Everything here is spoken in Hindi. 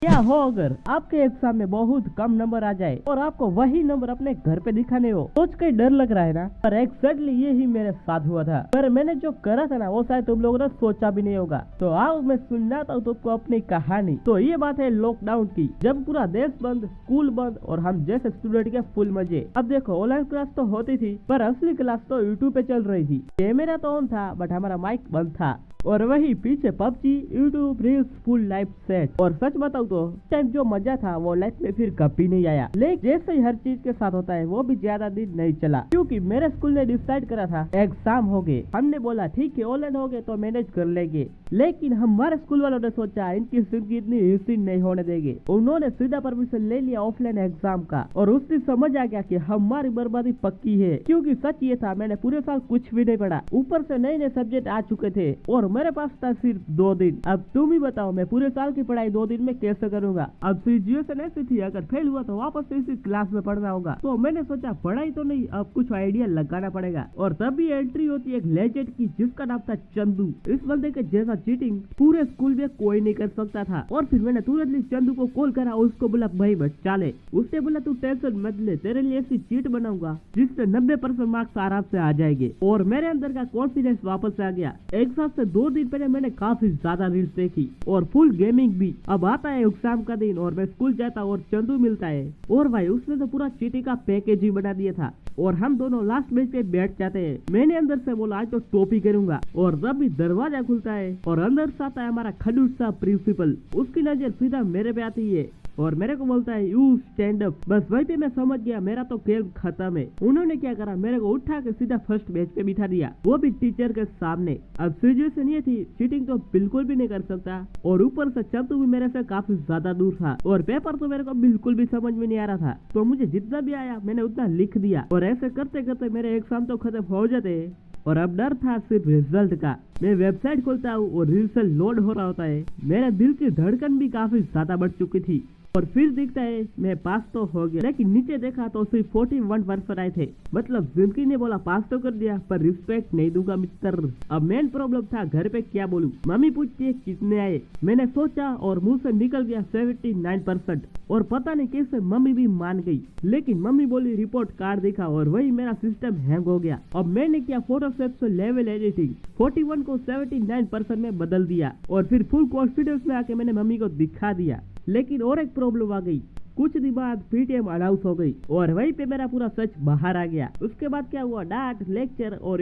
क्या हो अगर आपके एग्जाम में बहुत कम नंबर आ जाए और आपको वही नंबर अपने घर पे दिखाने हो? सोच के डर लग रहा है ना? पर एग्जैक्टली ये ही मेरे साथ हुआ था। पर मैंने जो करा था ना वो शायद तुम लोगों ने सोचा भी नहीं होगा। तो आओ मैं सुनाता हूँ तुमको अपनी कहानी। तो ये बात है लॉकडाउन की, जब पूरा देश बंद, स्कूल बंद और हम जैसे स्टूडेंट के फुल मजे। अब देखो ऑनलाइन क्लास तो होती थी पर असली क्लास तो यूट्यूब पे चल रही थी। कैमरा तो ऑन था बट हमारा माइक बंद था और वही पीछे PUBG, YouTube, reels, full life set. और सच बताऊं तो टाइम जो मजा था वो लाइफ में फिर कभी नहीं आया। लेकिन जैसे ही हर चीज के साथ होता है वो भी ज्यादा दिन नहीं चला, क्योंकि मेरे स्कूल ने डिसाइड करा था एग्जाम हो गए। हमने बोला ठीक है ऑनलाइन हो गए तो मैनेज कर लेंगे, लेकिन हमारे स्कूल वालों ने सोचा इनकी जिंदगी इतनी इजी नहीं होने देंगे। उन्होंने सीधा परमिशन ले लिया ऑफलाइन एग्जाम का और उस दिन समझ आ गया कि हमारी बर्बादी पक्की है। क्योंकि सच ये था मैंने पूरे साल कुछ भी नहीं पढ़ा, ऊपर से नए नए सब्जेक्ट आ चुके थे और मेरे पास था सिर्फ 2 दिन। अब तुम ही बताओ मैं पूरे साल की पढ़ाई 2 दिन में कैसे करूंगा? अब सिचुएशन ऐसी थी अगर फेल हुआ तो वापस से इसी क्लास में पढ़ना होगा। तो मैंने सोचा पढ़ाई तो नहीं, अब कुछ आइडिया लगाना पड़ेगा। और तभी एंट्री होती है एक लेजेंड की जिसका नाम था चंदू। इस बंदे के जैसा चीटिंग पूरे स्कूल में कोई नहीं कर सकता था। और फिर मैंने तुरंत चंदू को कॉल करा, उसको बोला भाई बच्चा ले। उसने बोला तू टेंशन मत ले, तेरे लिए ऐसी चीट बनाऊंगा जिससे 90% मार्क्स आराम से आ जाएंगे। और मेरे अंदर का कॉन्फिडेंस वापस आ गया। एग्जाम से 2 दिन पहले मैंने काफी ज्यादा रील्स देखी और फुल गेमिंग भी। अब आता है एग्जाम का दिन और मैं स्कूल जाता और चंदू मिलता है और भाई उसने तो पूरा चीटी का पैकेज ही बना दिया था और हम दोनों लास्ट बेंच पे बैठ जाते हैं। मैंने अंदर से बोला आज तो टॉपी करूंगा और जब भी दरवाजा खुलता है और अंदर से आता है हमारा खडूस सा प्रिंसिपल। उसकी नजर सीधा मेरे पे आती है और मेरे को बोलता है यू स्टैंड अप। बस वही पे मैं समझ गया मेरा तो खेल खत्म है। उन्होंने क्या करा, मेरे को उठा के सीधा फर्स्ट बेंच पे बिठा दिया, वो भी टीचर के सामने। अब सिचुएशन ये थी चीटिंग तो बिल्कुल भी नहीं कर सकता और ऊपर से चंदू भी मेरे से काफी ज्यादा दूर था और पेपर तो मेरे को बिल्कुल भी समझ में नहीं आ रहा था। तो मुझे जितना भी आया मैंने उतना लिख दिया और ऐसे करते करते मेरे एग्जाम तो खत्म हो जाते हैं। और अब डर था सिर्फ रिजल्ट का। मैं वेबसाइट खोलता हूँ और रिजल्ट लोड हो रहा होता है। मेरे दिल की धड़कन भी काफी ज्यादा बढ़ चुकी थी और फिर दिखता है मैं पास तो हो गया, लेकिन नीचे देखा तो सिर्फ 41% आए थे। मतलब जिंदगी ने बोला पास तो कर दिया पर रिस्पेक्ट नहीं दूंगा मित्र। अब मेन प्रॉब्लम था घर पे क्या बोलूं। मम्मी पूछती है कितने आए, मैंने सोचा और मुंह से निकल गया 79%। और पता नहीं कैसे मम्मी भी मान गई, लेकिन मम्मी बोली रिपोर्ट कार्ड दिखा और वही मेरा सिस्टम हैंग हो गया। अब मैंने किया फोटोशॉप से लेवल एडिटिंग, 41 को 79% में बदल दिया और फिर फुल कॉन्फिडेंस में आके मैंने मम्मी को दिखा दिया। लेकिन और एक प्रॉब्लम आ गई, कुछ दिन बाद पीटीएम अनाउंस हो गई और वहीं पे मेरा पूरा सच बाहर आ गया। उसके बाद क्या हुआ, डांट, लेक्चर और